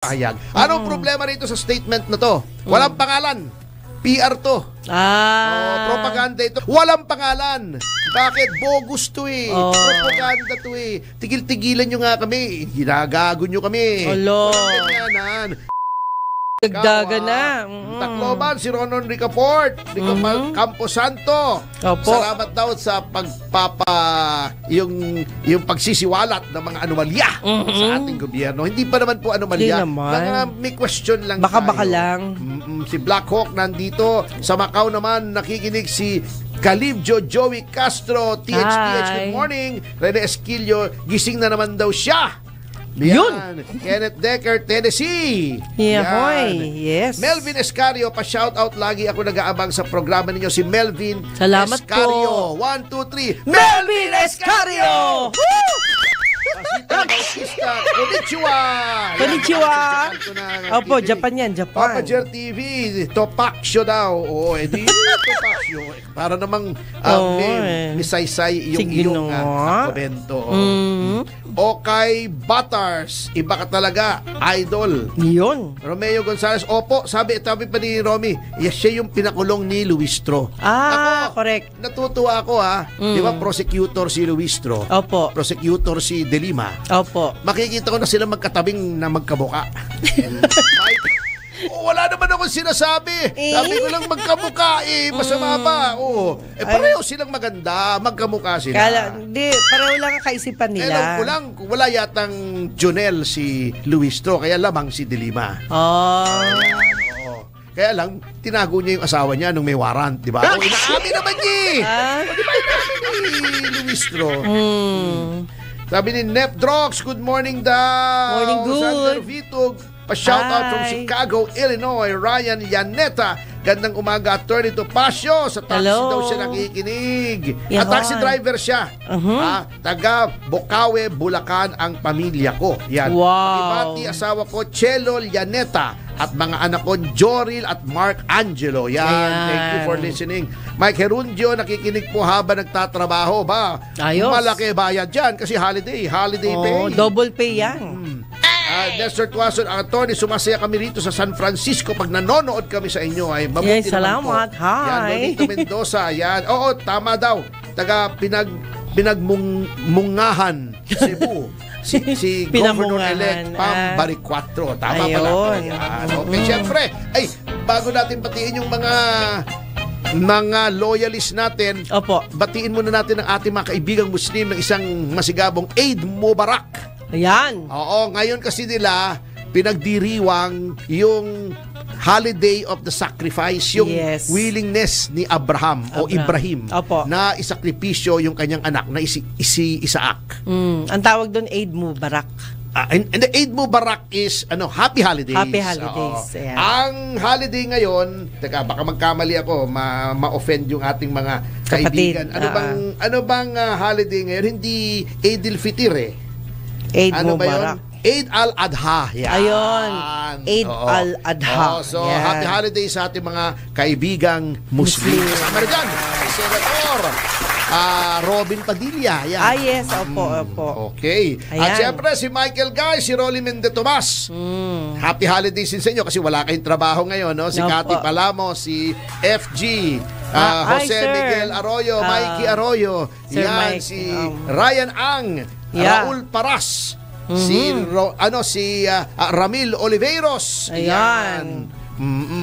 Hayag. Anong problema rito sa statement na to? Walang pangalan. PR to. Propaganda ito. Walang pangalan. Bakit? Bogus to eh. Propaganda to eh. Tigil-tigilan nyo nga kami. Ginagago nyo kami. Walang ganyanan. Dagdagan na. Tacloban, si Ronon Ricaport, Camposanto. Salamat daw sa yung pagsisiwalat ng mga anomalya sa ating gobyerno. Hindi pa naman po anomalya. May question lang baka tayo. lang. Si Black Hawk nandito. Sa Macau naman, nakikinig si Calibjo Joey Castro. THTH, good morning. Rene Esquilio, gising na naman daw siya. Yan. Kenneth Decker, Tennessee. Yes. Melvin Escario, pa-shoutout lagi ako nag-aabang sa programa ninyo. Si Melvin Salamat Escario. po. 1, 2, 3. Melvin Escario! Pasita Bautista, konnichiwa. Konnichiwa. Opo, Japan yan, Japan. Papa Jer TV, Topaksyo daw. Oo, edi Topaksyo. Para namang may saysay yung iyong komento. Okay, Butters. Iba ka talaga, idol. Yun. Romeo Gonzalez. Opo, sabi pa ni Romy, siya yung pinakulong ni Luistro. Correct. Natutuwa ako Di ba prosecutor si Luistro? Opo. Prosecutor si De Lima. Opo. Makikita ko na sila magkatabing na magkabuka. Wala naman akong sinasabi. Sabi ko lang magkamuka masama ba? Pareho silang maganda, magkamuka sila. Pareho lang ang kaisipan nila. Wala yatang Jonel si Luistro, kaya lamang si De Lima. Kaya lang, tinago niya yung asawa niya nung may warrant, di ba? Inaamin naman niya. Di ba inaamin ni Luistro? Sabi ni Nep Drox, good morning daw. Morning, good. Sander Vitug, pa-shoutout from Chicago, Illinois. Ryan Yaneta, gandang umaga. Attorney Topacio, sa taxi daw siya nakikinig. At taxi driver siya. Taga Bocaue, Bulacan ang pamilya ko. Yan. Wow. Ibati asawa ko, Chelo Yaneta. At mga anak ko, Joril at Mark Angelo. Yan. Thank you for listening. Mike Herundio, nakikinig po habang nagtatrabaho ba? Ayos. Malaki bayad dyan kasi holiday pay. Double pay yan. Nestor Tuason, ang attorney, sumasaya kami rito sa San Francisco. Pag nanonood kami sa inyo, ay mabuti salamat. naman po. Hi. Yan, Nonito Mendoza. Yan. Oo, tama daw. Taga pinagmungahan Cebu. Si Governor-elect Pam Baricuatro. Tama pala. Yan. Okay, syempre. Bago natin batiin yung mga loyalists natin, batiin muna natin ang ating mga kaibigang Muslim ng isang masigabong Eid Mubarak. Ayan. Oo, ngayon kasi nila pinagdiriwang yung holiday of the sacrifice, yung willingness ni Ibrahim na isakripisyo yung kanyang anak na si Isaac. Ang tawag doon Eid Mubarak. And the Eid Mubarak is Happy Holidays. Happy Holidays. Ang holiday ngayon, baka magkamali ako, ma-offend yung ating mga kaibigan. Ano bang holiday ngayon? Hindi Eid al-Fitr Eid Mubarak. Eid al-Adha. Yan. Ayun. Eid al-Adha. So, happy holidays sa ating mga kaibigang Muslim. Kasama na dyan, Senator Robin Padilla. Yan. Yes. Opo. Okay. Ayan. At syempre, si Michael Guy, si Rolly Mende Tomas. Happy holidays din sa inyo kasi wala kayong trabaho ngayon. No? Si Cathy Palamo, si FG, Jose Miguel Arroyo, Mikey Arroyo. Yan, si Ryan Ang, Raul Paras, si Ramil Oliveros. Ayan.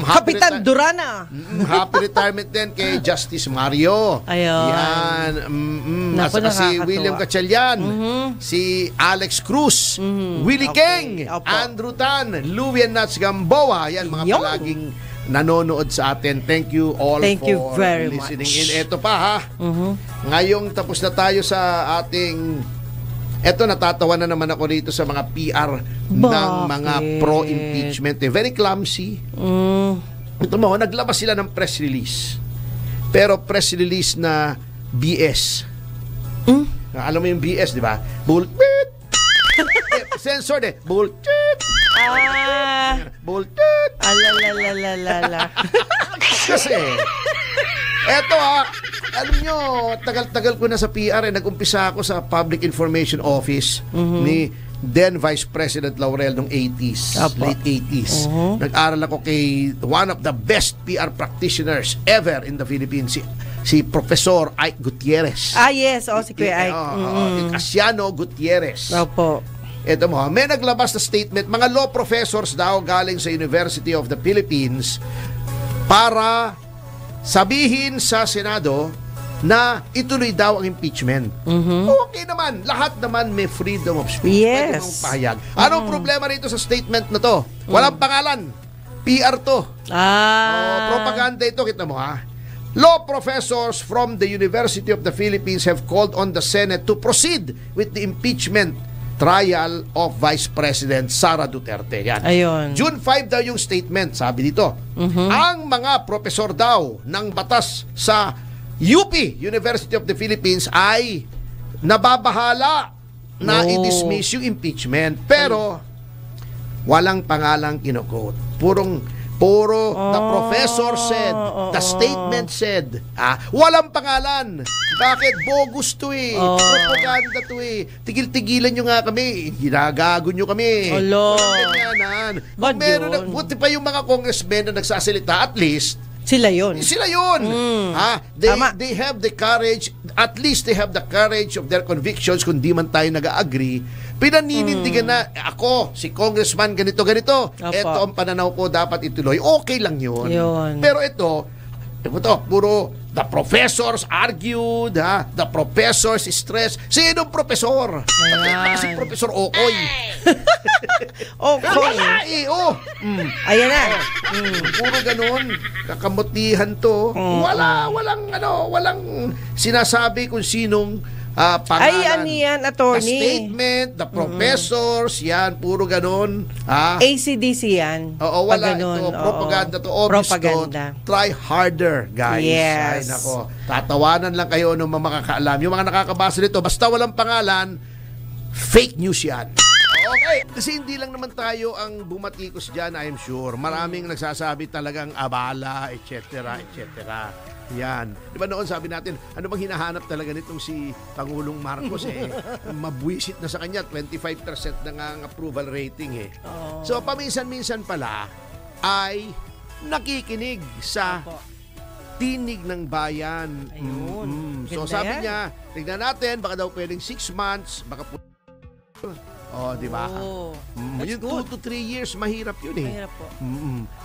Kapitan Durana. Happy retirement din kay Justice Mario. Ayan. At si William Gatchalian, si Alex Cruz, Willie King, Andrew Tan, Luwian Nats Gamboa. Yan, mga palaging nanonood sa atin. Thank you all for very listening much. in. Ito pa ngayong tapos na tayo sa ating natatawa na naman ako dito sa mga PR ng mga pro-impeachment. Very clumsy. Ito mo, naglabas sila ng press release. Pero press release na BS. Alam mo yung BS, di ba? Bullshit! Censored Bullshit! Bullshit! Alalalala. Kasi, eto alam nyo, tagal-tagal ko na sa PR nag-umpisa ako sa Public Information Office ni then Vice President Laurel noong 80s, Apo. late 80s. Nag-aral ako kay one of the best PR practitioners ever in the Philippines, si Professor Ike Gutierrez. Yes. Si Kuya Ike. Casiano Gutierrez. Opo. Ito mo, may naglabas na statement, mga law professors daw galing sa University of the Philippines para sabihin sa Senado na ituloy daw ang impeachment. Okay naman, lahat naman may freedom of speech. Pwede Yes. mong pahayag. Anong problema rito sa statement na to? Walang pangalan. PR to. Propaganda ito, kita mo ha. Law professors from the University of the Philippines have called on the Senate to proceed with the impeachment trial of Vice President Sara Duterte. Yan. Ayun. June 5 daw yung statement, sabi dito. Ang mga profesor daw ng batas sa UP, University of the Philippines, ay nababahala na i-dismiss yung impeachment. Pero walang pangalang kino-quote. Puro the professor said, the statement said, walang pangalan. Bakit? Bogus to eh. Propaganda to eh. Tigil-tigilan nyo nga kami. Ginagago nyo kami. Walang ganyanan. Buti pa yung mga congressmen na nagsasalita, at least, Sila yun. They have the courage, at least they have the courage of their convictions kung di man tayo nag-agree. Pinaninindigan na ako, si congressman ganito. Ito ang pananaw ko, dapat ituloy. Okay lang yun. Pero ito puro the professors argued, the professors stressed. Sinong professor? Kasi Professor Okoy. Okoy. Ayan na. Puro ganun. Kakamutihan to. Walang sinasabi kung sinong pangalan. Yan, attorney. The statement, the professors, yan, puro ganun. ACDC yan. Oo, wala ito. Propaganda to. Propaganda. Try harder, guys. Yes. Ay, nako. Tatawanan lang kayo ng mga makakaalam. Yung mga nakakabasa nito, basta walang pangalan, fake news yan. Okay. Kasi hindi lang naman tayo ang bumatikos dyan, I'm sure. Maraming nagsasabi talagang abala, etc. Yan. Di ba noon sabi natin, ano bang hinahanap talaga nitong si Pangulong Marcos mabwisit na sa kanya, 25% na nga ang approval rating So paminsan-minsan pala ay nakikinig sa tinig ng bayan. Ayun. So sabi niya, tignan natin, baka daw pwedeng 6 months, baka di ba? Yung 2 to 3 years, mahirap yun eh. Mahirap po.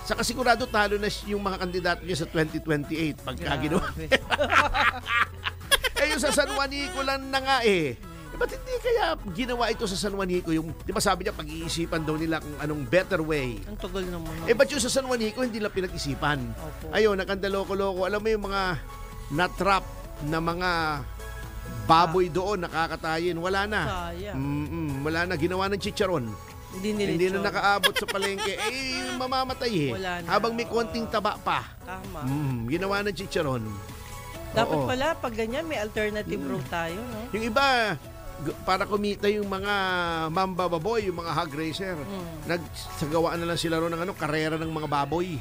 Saka sigurado talo na yung mga kandidato niya sa 2028 pagka ginawa. Yung sa San Juanico lang na nga ba't hindi kaya ginawa ito sa San Juanico? Yung, di ba sabi niya, pag-iisipan daw nila kung anong better way. Ang tagal naman. Ba't yung sa San Juanico, hindi lang pinag-isipan? Ayun, nakandaloko-loko. Alam mo yung mga na-trap na mga baboy doon, nakakatayin. Wala na. Wala na. Ginawa ng chicharon. Hindi na nakaabot sa palengke. Mamamatay Wala na. Habang may konting taba pa. Tama. Ginawa ng chicharon. Dapat pala, pag ganyan, may alternative route tayo, no? Yung iba, para kumita yung mga mambababoy, yung mga hog racer, nagsagawaan na lang sila ron ng karera ng mga baboy.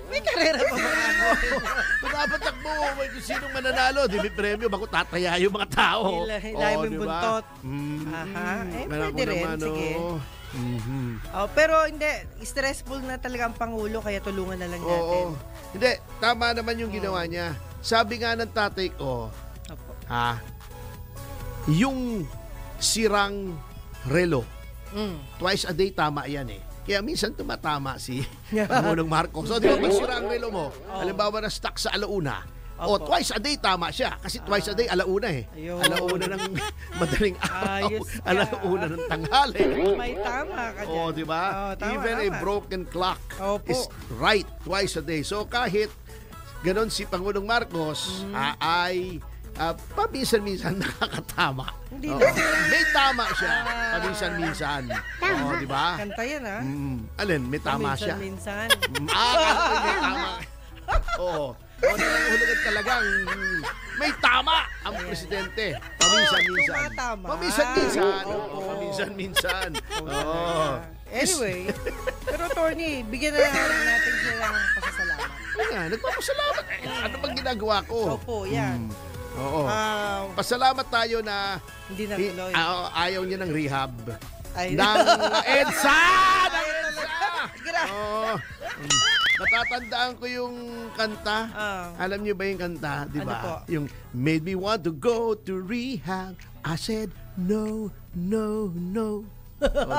May karera pa ba ako? Dapat takbo, may kung sinong mananalo, di may premyo, bako tataya yung mga tao. Hilahin mo yung buntot. Pwede rin, sige. Pero hindi, stressful na talaga ang Pangulo, kaya tulungan na lang natin. Hindi, tama naman yung ginawa niya. Sabi nga ng tatay ko, yung sirang relo, twice a day tama yan Kaya minsan tumatama si Pangulong Marcos. So, di ba, pag sira ang relo mo, halimbawa na stuck sa alauna, twice a day tama siya. Kasi twice a day, alauna Alauna ng madaling araw. Alauna ng tanghali. May tama ka dyan. Di ba? Even a broken clock is right twice a day. So, kahit ganon si Pangulong Marcos, ay paminsan-minsan nakakatama. May tama siya. Paminsan-minsan. Di ba? Kanta yan, Alin, may tama siya. Paminsan-minsan. May tama. Nahulugan talagang may tama ang presidente. Paminsan-minsan. Paminsan-minsan. Paminsan-minsan. Anyway, pero Tony, bigyan na natin sila ng pasasalamat. Nagpapasalamat. Ano bang ginagawa ko? Opo, yan. Oo. Pasalamat tayo na Hindi na tuloy. ayaw niya ng rehab. Ay, Ng EDSA! Ng EDSA! Oo. Natatandaan ko yung kanta. Alam niyo ba yung kanta? Di ba? Ano po? Yung made me want to go to rehab. I said, no, no, no.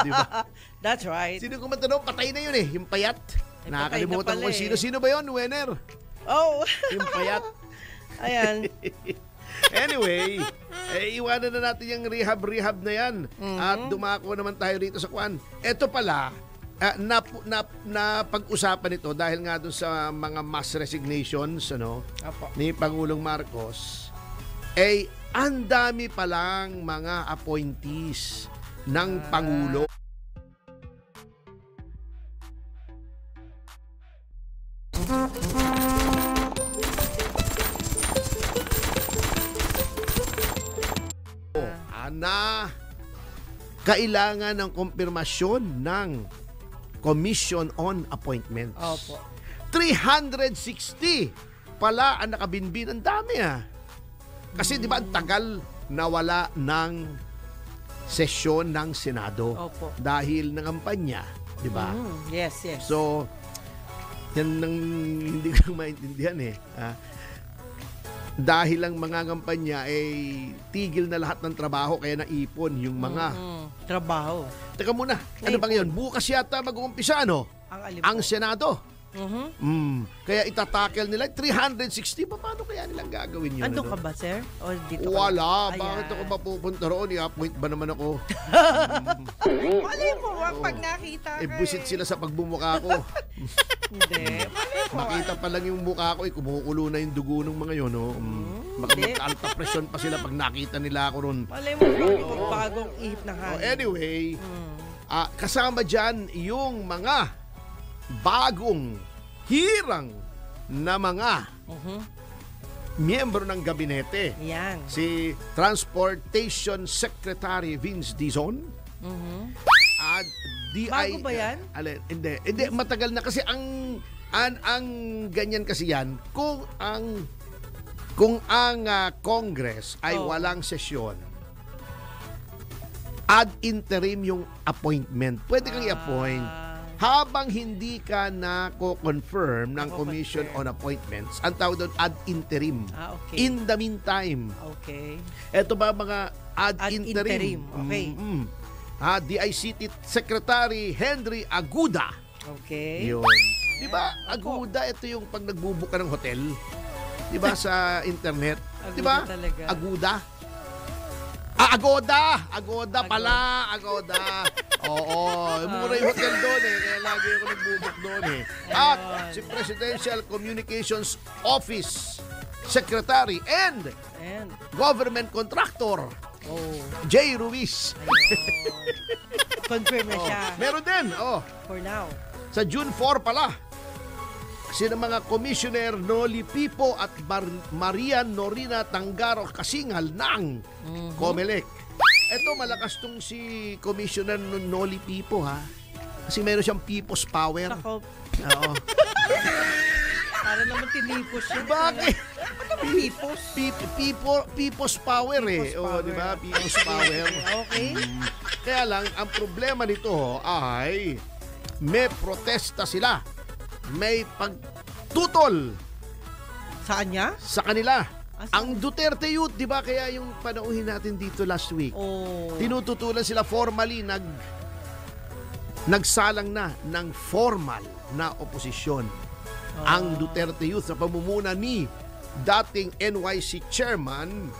Di ba? That's right. Sino kumanta doon? Patay na yun eh. Yung payat. Nakakalimutan ko sino. Sino ba yun? Winner. Oh. Yung payat. Ayan. Anyway, iwanan na natin yung rehab na yan. At dumako naman tayo rito sa Kwan. Ito pala, na pag-usapan ito dahil nga doon sa mga mass resignations ni Pangulong Marcos, ang dami palang mga appointees ng Pangulo. Na kailangan ng kumpirmasyon ng Commission on Appointments. Opo. 360 pala ang nakabinbin. Ang dami Kasi di ba ang tagal nawala ng sesyon ng Senado. Opo. Dahil ng kampanya, di ba? Yes, yes. So, yan nang hindi ko maintindihan dahil ang mga kampanya tigil na lahat ng trabaho kaya naipon yung mga trabaho. Teka muna, ano ba ngayon? Bukas yata mag-uumpisa ang Senado. Kaya itatakel nila 360. Paano kaya nilang gagawin yun? Ando ka ba, sir? O dito ka? Wala. Bakit ako mapupunta roon? I-appoint ba naman ako? Malay mo, pag nakita ka busit sila sa pagbumuka ko. Hindi. Makita pa lang yung mukha ko, kumukulo na yung dugo ng mga yun. Baka magka-alta presyon pa sila pag nakita nila ako ron. Malay mo, bagong ihip ng hangin. Anyway, kasama dyan yung mga bagong hirang na mga miyembro ng gabinete. Yan. Si Transportation Secretary Vince Dizon. At Bago ba yan? Hindi, matagal na kasi ang ganyan kasi yan kung ang Congress ay walang sesyon, ad interim yung appointment. Pwede kang i-appoint habang hindi ka na confirm ng Commission on Appointments. Ang tawag doon ad interim. Okay. In the meantime. Okay. Ito ba mga ad interim? Okay. DICT Secretary Henry Aguda. Okay. Yun. Di ba, Aguda, ito yung pag nagbubuka ng hotel. Di ba, sa internet? Di ba? Aguda. Agoda pala. Agoda. Oo. Mura yung hotel doon kaya lagi ako nagbubuk doon At si Presidential Communications Office Secretary and Government Contractor Jay Ruiz. Confirm na siya. Meron din. For now. Sa June 4 pala. Sino mga Commissioner Noli Pipo at Maria Norina Tangaro Kasingal ng COMELEC. Ito, malakas tong si Commissioner Noli Pipo Kasi meron siyang People's Power. Ako. Oo. Para naman tinipos siya. Bakit? People's? People's Power di ba? People's Power. Okay. Kaya lang, ang problema nito ay may protesta sila. May pagtutol. Saan niya? Sa kanila. Ang Duterte Youth, di ba? Kaya yung panauhin natin dito last week. Tinututulan sila formally, nagsalang na ng formal na oposisyon. Ang Duterte Youth sa pamumuno ni dating NYC Chairman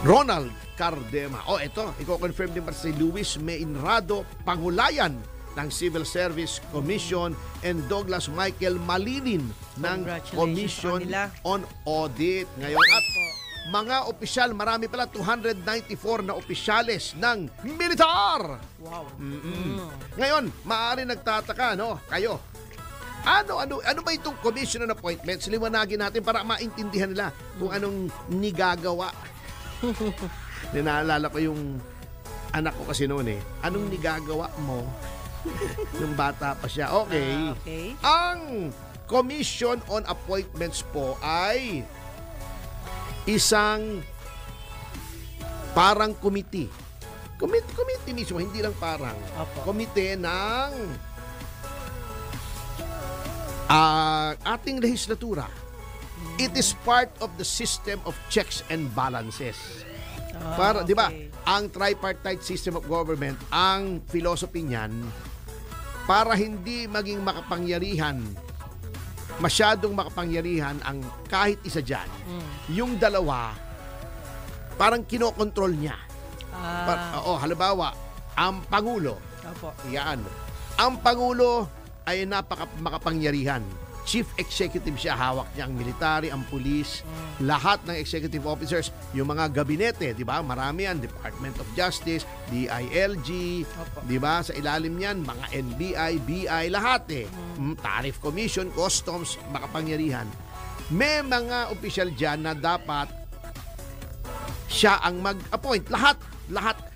Ronald Cardema. Ito, i-confirm din pa si Luis Meinrado, Pangulayan ng Civil Service Commission, and Douglas Michael Malinin ng Commission on Audit. Ngayon, at mga opisyal, marami pala, 294 na opisyales ng militar. Wow. Ngayon, maaari nagtataka, kayo. Ano ba itong commission on appointments? Liwanagin natin para maintindihan nila kung anong nigagawa. Naalala ko yung anak ko kasi noon Anong nigagawa mo nung bata pa siya? Okay. Ang Commission on Appointments po ay isang parang committee. Committee mismo, hindi lang parang. Komite ng ating lehislatura. It is part of the system of checks and balances. Para, di ba, ang tripartite system of government, ang philosophy niyan, para hindi maging masyadong makapangyarihan ang kahit isa dyan, yung dalawa, parang kinokontrol niya. Halimbawa, ang Pangulo. Yan. Ang Pangulo ay makapangyarihan. Chief Executive siya, hawak niya ang military, ang pulis, lahat ng executive officers, yung mga gabinete, di ba? Marami yan, Department of Justice, DILG, di ba? Sa ilalim niyan, mga NBI, BI, lahat Tariff Commission, Customs, makapangyarihan. May mga opisyal dyan na dapat siya ang mag-appoint. Lahat.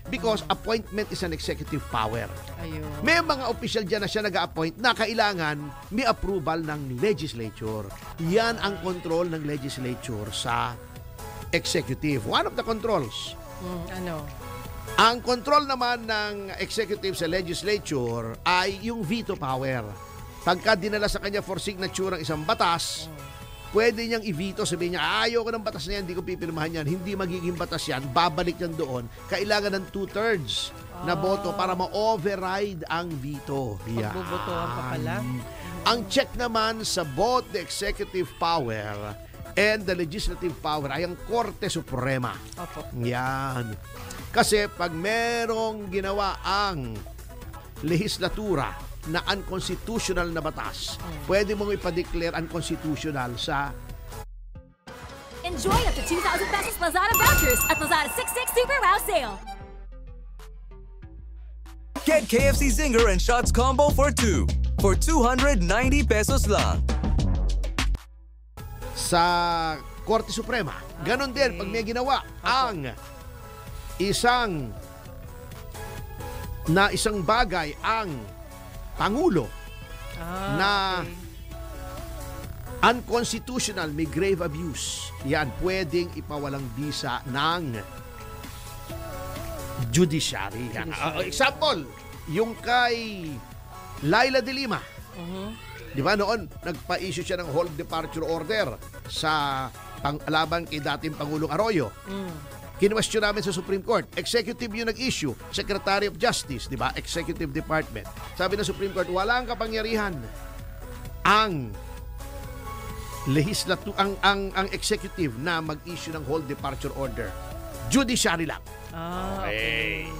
Because appointment is an executive power. Ayun. May mga opisyal dyan na siya nag-appoint na kailangan may approval ng legislature. Yan ang control ng legislature sa executive. One of the controls. Ang control naman ng executive sa legislature ay yung veto power. Pagka dinala sa kanya for signature ang isang batas, pwede niyang i-veto, sabihin niya, ayaw ko ng batas na yan, hindi ko pipirmahan yan, hindi magiging batas yan, babalik yan doon. Kailangan ng 2/3 na boto para ma-override ang veto. Pagbubotohan pa pala. Ang check naman sa both the executive power and the legislative power ay ang Korte Suprema. Yan. Kasi pag merong ginawa ang lehislatura na unconstitutional na batas, pwede mong ipa-declare unconstitutional sa... Enjoy up to 2,000 pesos Lazada vouchers at Lazada 66 Super Wow Sale. Get KFC Zinger and Shots Combo for 2 for 290 pesos lang. Sa Korte Suprema, ganon din pag may ginawa ang isang bagay ang Pangulo na unconstitutional, may grave abuse, yan, pwedeng ipawalang bisa ng judiciary. Example, yung kay Laila de Lima. Di ba noon, nagpa-issue siya ng hold departure order sa laban kay dating Pangulong Arroyo. Kinwestiyon namin sa Supreme Court. Executive yung nag-issue. Secretary of Justice, di ba? Executive Department. Sabi ng Supreme Court, walang kapangyarihan ang ang executive na mag-issue ng hold departure order. Judiciary lang. Okay.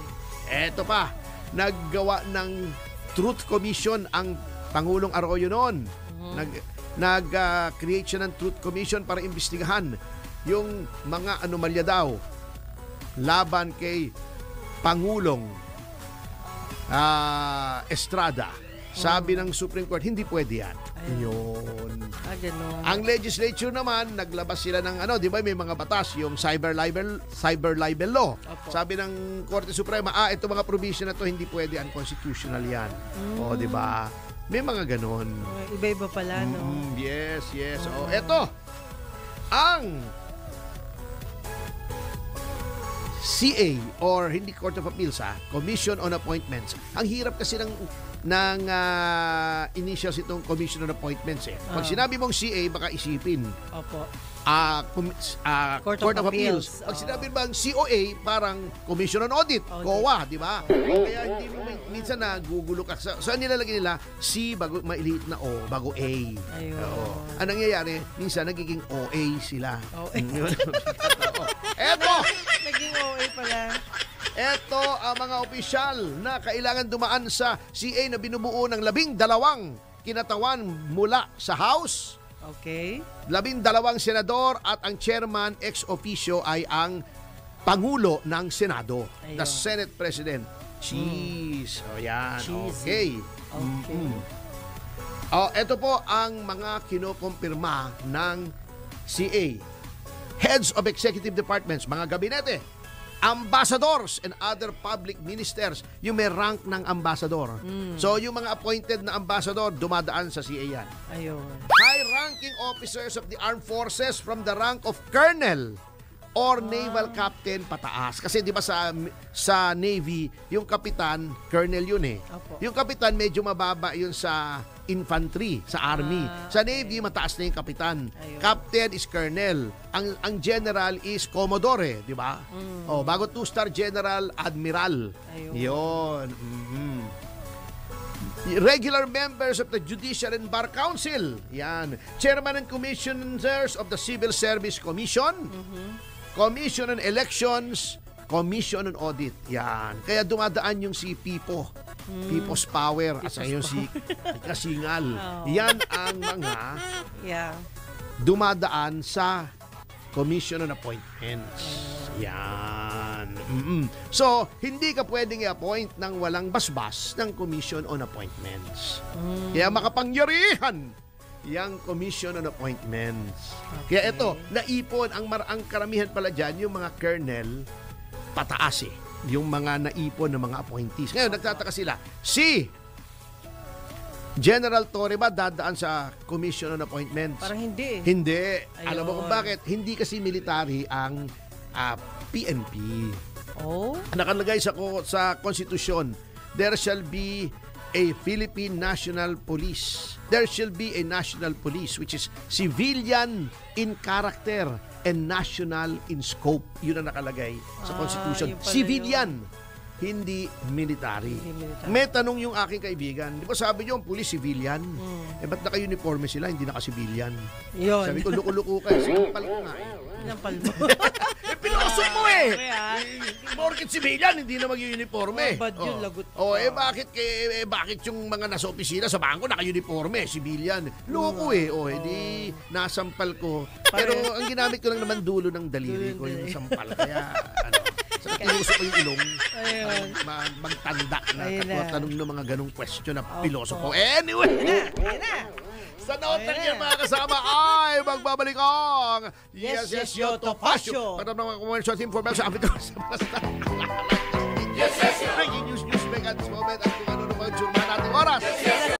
Eto pa, naggawa ng Truth Commission ang Pangulong Arroyo noon. Nag-create siya ng Truth Commission para imbestigahan yung mga anomalya daw laban kay Pangulong Estrada. Sabi ng Supreme Court, hindi pwede yan. Yun. Ang legislature naman, naglabas sila ng di ba may mga batas, yung cyber libel law. Sabi ng Korte Suprema, ito mga provision na to, hindi pwede, unconstitutional yan. O, di ba? May mga ganon. Iba-iba pala, no? Yes. Eto, ang CA or hindi Court of Appeals, Commission on Appointments. Ang hirap kasi ng initials itong Commission on Appointments Pag sinabi mong CA, baka isipin. Court of Appeals. Pag sinabi bang COA, parang Commission on Audit, COA, di ba? Kaya hindi mo minsan nagugulo ka. Saan nilalagay nila? C bago maliit na O, bago A. Ang nangyayari, minsan nagiging OA sila. Eto! Naging OA pala. Eto ang mga opisyal na kailangan dumaan sa CA na binubuo ng 12 kinatawan mula sa House. 12 senador at ang chairman ex officio ay ang Pangulo ng Senado. The Senate President. Cheese. Yan. Okay. Ito po ang mga kinukumpirma ng CA. Heads of Executive Departments, mga gabinete, ambassadors and other public ministers, yung may rank ng ambassador. So, yung mga appointed na ambassador, dumadaan sa CA yan. High-ranking officers of the armed forces from the rank of colonel or naval captain pataas. Kasi 'di ba sa Navy, yung kapitan, colonel yun eh. Opo. Yung kapitan medyo mababa yun sa infantry, sa army. Sa Navy mataas na yung kapitan. Ayun. Captain is colonel. Ang general is commodore, 'di ba? Oh, bago 2-star general, admiral. Ayun. 'Yon. Regular members of the Judicial and Bar Council. Yan. Chairman and Commissioners of the Civil Service Commission. Commission on Elections. Commission on Audit. Yan. Kaya dumadaan yung si Pipo. People's Power. At saka yung si Kasingal. Yan ang mga dumadaan sa Commission on Appointments. Yan. So, hindi ka pwedeng i-appoint ng walang basbas ng Commission on Appointments. Kaya makapangyarihan yung Commission on Appointments. Kaya ito, naipon, ang karamihan pala dyan, yung mga colonel, pataas eh. Yung mga naipon ng mga appointees. Ngayon, nagtataka sila, si General Torre ba dadaan sa Commission on Appointments? Parang hindi. Hindi. Ayun. Alam mo kung bakit? Hindi kasi military ang PNP. Oh? Nakalagay sa konstitusyon, there shall be a Philippine National Police. There shall be a national police which is civilian in character and national in scope. Yun ang nakalagay sa konstitusyon. yun pala Civilian. Hindi military. Hindi military. May tanong yung aking kaibigan, di ba sabi niyo ang pulis civilian? Ba't naka-uniforme sila, hindi naka-civilian? Yun. Sabi ko, luko-luko ka. Sinampal ko nga eh. Pinampal mo. Pinuso mo eh! Kaya, Porkit civilian, hindi na mag-uniforme. bad yun, lagot pa. Bakit yung mga nasa opisina sa bangko naka-uniforme, civilian? Loko eh. Hindi nasampal ko. Pero ang ginamit ko lang naman dulo ng daliri ko yung sampal. Kaya, saka tinuso ko yung ilong. Ayun. Magtanda na Ayun na. tanong ng mga ganong question na pilosopo. Anyway! Ayan na. Sa notang Ayun yan na. mga kasama ay magbabalik ang Yes, Yo, Topacio. Para naman kumain sa team for Mel sa amin sa basta.